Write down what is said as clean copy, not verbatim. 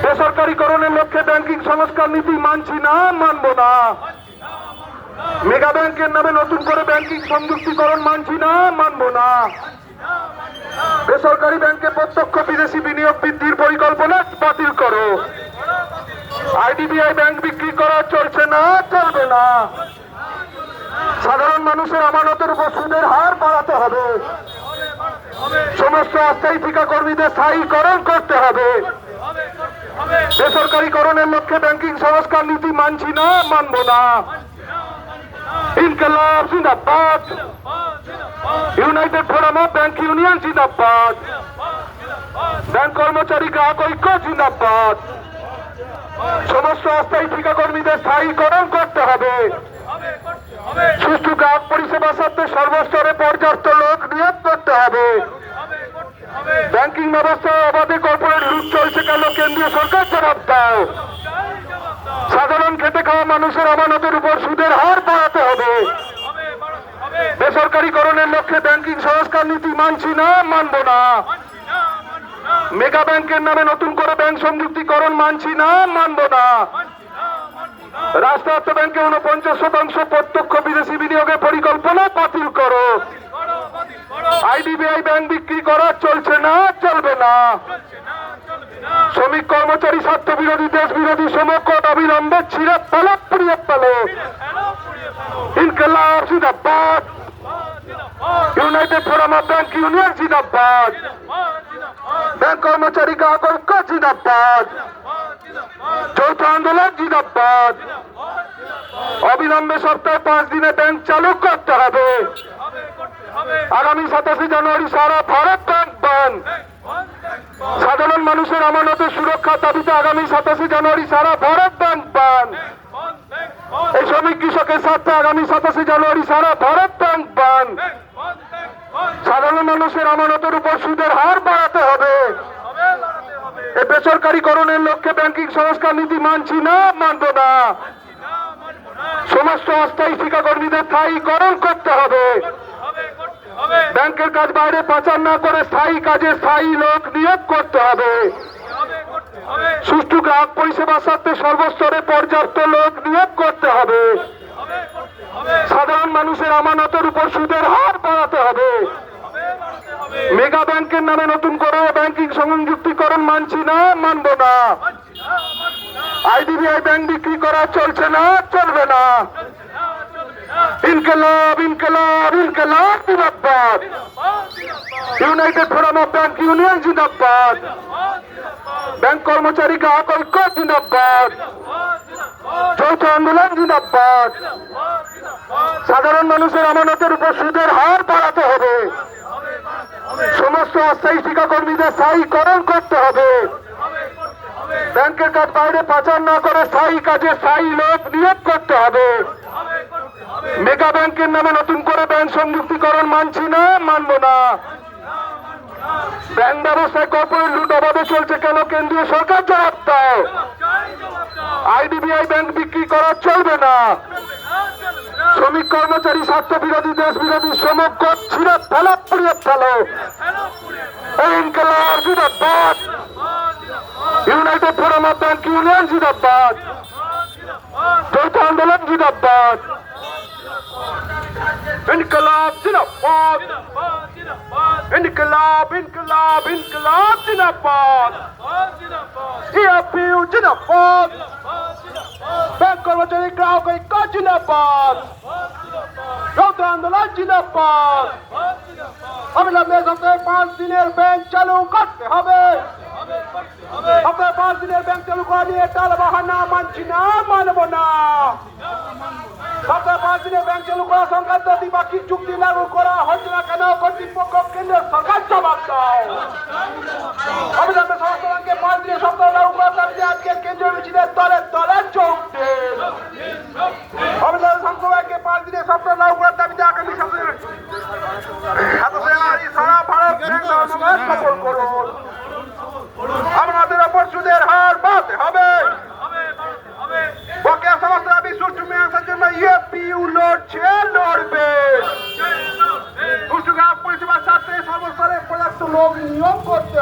বেসরকারীকরণের লক্ষ্যে ব্যাংকিং সংস্কার নীতি মানছি না, মানব না। মেগা ব্যাংকের নামে নতুন করে ব্যাংকিং সংযুক্তিকরণ মানছি না, মানব না। বেসরকারি ব্যাংকে প্রত্যক্ষ বিদেশি বিনিয়োগ বৃদ্ধির পরিকল্পনা বাতিল করো। আইডিবিআই ব্যাংক বিক্রি করা চলছে না, চলবে না। সাধারণ মানুষের আমানতের উপর সুদের হার বাড়াতে হবে। সমস্ত অস্থায়ী ঠিকা কর্মীদের স্থায়ীকরণ করতে হবে। বেসরকারীকরণের লক্ষ্যে ব্যাংকিং সংস্কার নীতি মানছি না, মানব না। ইনকলাব জিন্দাবাদ। United forum of bank union জিন্দাবাদ। ব্যাংক কর্মচারী গ্রাহক ঐক্য জিন্দাবাদ। সমস্ত অস্থায়ী ঠিকা কর্মীদের স্থায়ীকরণ করতে হবে। সুষ্ঠু গ্রাহক পরিষেবা সাথে সর্বস্তরে পর্যাপ্ত লোক নিয়োগ করতে হবে। ব্যাংকিং ব্যবস্থায় অবাধে কর্পোরেট লুট চলছে কেন? কেন্দ্রীয় সরকার জবাব দাও। সাধারণ খেটে খাওয়া মানুষের আমানতের উপর সুদের হার বাড়াতে হবে। বেসরকারীকরণের লক্ষ্যে ব্যাংকিং সংস্কার নীতি মানছি না, মানব না। মেগা ব্যাংকের নামে নতুন করে ব্যাংক সংযুক্তিকরণ মানছি না, মানব না। রাষ্ট্রায়ত্ত ব্যাংকে 49% প্রত্যক্ষ বিদেশি বিনিয়োগের পরিকল্পনা বাতিল করো। আইডিবিআই ব্যাংক বিক্রি করা চলছে না, চলবে না। শ্রমিক কর্মচারী স্বার্থ বিরোধী দেশ বিরোধী সমকট অবিলম্বে ছিঁড়ে ফেলো, পুড়িয়ে ফেলো। ইনকলাব জিন্দাবাদ। United forum of bank union জিন্দাবাদ। ব্যাংক কর্মচারী গ্রাহক ঐক্য জিন্দাবাদ। যৌথ আন্দোলন জিন্দাবাদ। অবিলম্বে সপ্তাহে 5 দিনে ব্যাংক চালু করতে হবে। আগামী 27 জানুয়ারি সারা ভারত ব্যাংক বন্ধ। সাধারণ মানুষের আমানতের সুরক্ষার দাবিতে আগামী 27 জানুয়ারি সারা ভারত ব্যাংক বন্ধ। এই শ্রমিক কৃষকের স্বার্থে আগামী 27 জানুয়ারি সারা ভারত ব্যাংক বন্ধ। সাধারণ মানুষের আমানতের উপর সুদের হার বাড়াতে হবে। এই বেসরকারীকরণের লক্ষ্যে ব্যাংকিং সংস্কার নীতি মানছি না, মানব না। সমস্ত অস্থায়ী ঠিকা কর্মীদের স্থায়ীকরণ করতে হবে। ব্যাংকের কাজ বাইরে পাচার না করে স্থায়ী কাজে স্থায়ী লোক নিয়োগ করতে হবে। সুষ্ঠু গ্রাহক পরিষেবার সাথে সর্বস্তরে পর্যাপ্ত লোক নিয়োগ করতে হবে। সাধারণ মানুষের আমানতের উপর সুদের হার বাড়াতে হবে। মেগা ব্যাংকের নামে নতুন করে ব্যাংকিং সংযুক্তিকরণ মানছি না, মানব না। আইডিবিআই ব্যাংক বিক্রি করা চলছে না, চলবে না। ইনকলাব ইনকলাব ইনকলাব জিন্দাবাদ। United forum of bank union জিন্দাবাদ। ব্যাংক কর্মচারী গ্রাহক ঐক্য জিন্দাবাদ। যৌথ আন্দোলন জিন্দাবাদ। সাধারণ মানুষের আমানতের উপর সুদের হার বাড়াতে হবে। সমস্ত অস্থায়ী ঠিকা কর্মীদের স্থায়ীকরণ করতে হবে। ব্যাংকের কাজ বাইরে পাচার না করে স্থায়ী কাজে স্থায়ী লোক নিয়োগ করতে হবে। মেগা ব্যাংকের নামে নতুন করে ব্যাংক সংযুক্তিকরণ মানছি না, মানব না। ব্যাংক ব্যবস্থায় কর্পোরেট লুট অবাধে চলছে কেন? কেন্দ্রীয় সরকার জবাব দাও। আইডিবিআই ব্যাংক বিক্রি করা চলবে না। শ্রমিক কর্মচারী স্বার্থ বিরোধী দেশ বিরোধী সমকট ছিঁড়ে ফেলো, পুড়িয়ে ফেলো। ইনকলাব জিন্দাবাদ। United forum of bank union জিন্দাবাদ। যৌথ আন্দোলন জিন্দাবাদ। ইনকলাব জিন্দাবাদ। ইনকলাব ইনকলাব ইনকলাব জিন্দাবাদ। ইএফইউ জিন্দাবাদ। ব্যাংক কর্মচারী গ্রাহক ঐক্য জিন্দাবাদ। যৌথ আন্দোলন জিন্দাবাদ। অবিলম্বে সপ্তাহে 5 দিনের ব্যাংক চালু করতে হবে। সপ্তাহে 5 দিনের ব্যাংক চালু করা নিয়ে টাল বাহানা মানছি না, মানব না। সপ্তাহে 5 দিনের ব্যাংক চালু করা সংক্রান্ত দ্বিপাক্ষিক চুক্তি লাগু করা হচ্ছে না কেন? কর্তৃপক্ষ কেন্দ্রের সরকার জবাব দাও। অবিলম্বে সমস্ত ব্যাংকে 5 দিনের সপ্তাহ লাগু করার দাবিতে আজকের কেন্দ্রীয় মিছিলের দলে দলে যোগ দিন। অবিলম্বে সমস্ত ব্যাংকে 5 দিনের সপ্তাহ লাগু করার দাবিতে আগামী সপ্তাহে সারা ভারত ব্যাংক ধর্মঘট সফল করুন। আমাদের ওপর সুদের হার বাড়াতে হবে। বকেয়া সমস্ত দাবি সুষ্ঠু মেয়াদের জন্য ইএফইউ লড়ছে, লড়বে। সুষ্ঠু গ্রাহক পরিষেবার সাথে সর্বস্তরে পর্যাপ্ত লোক নিয়োগ করতে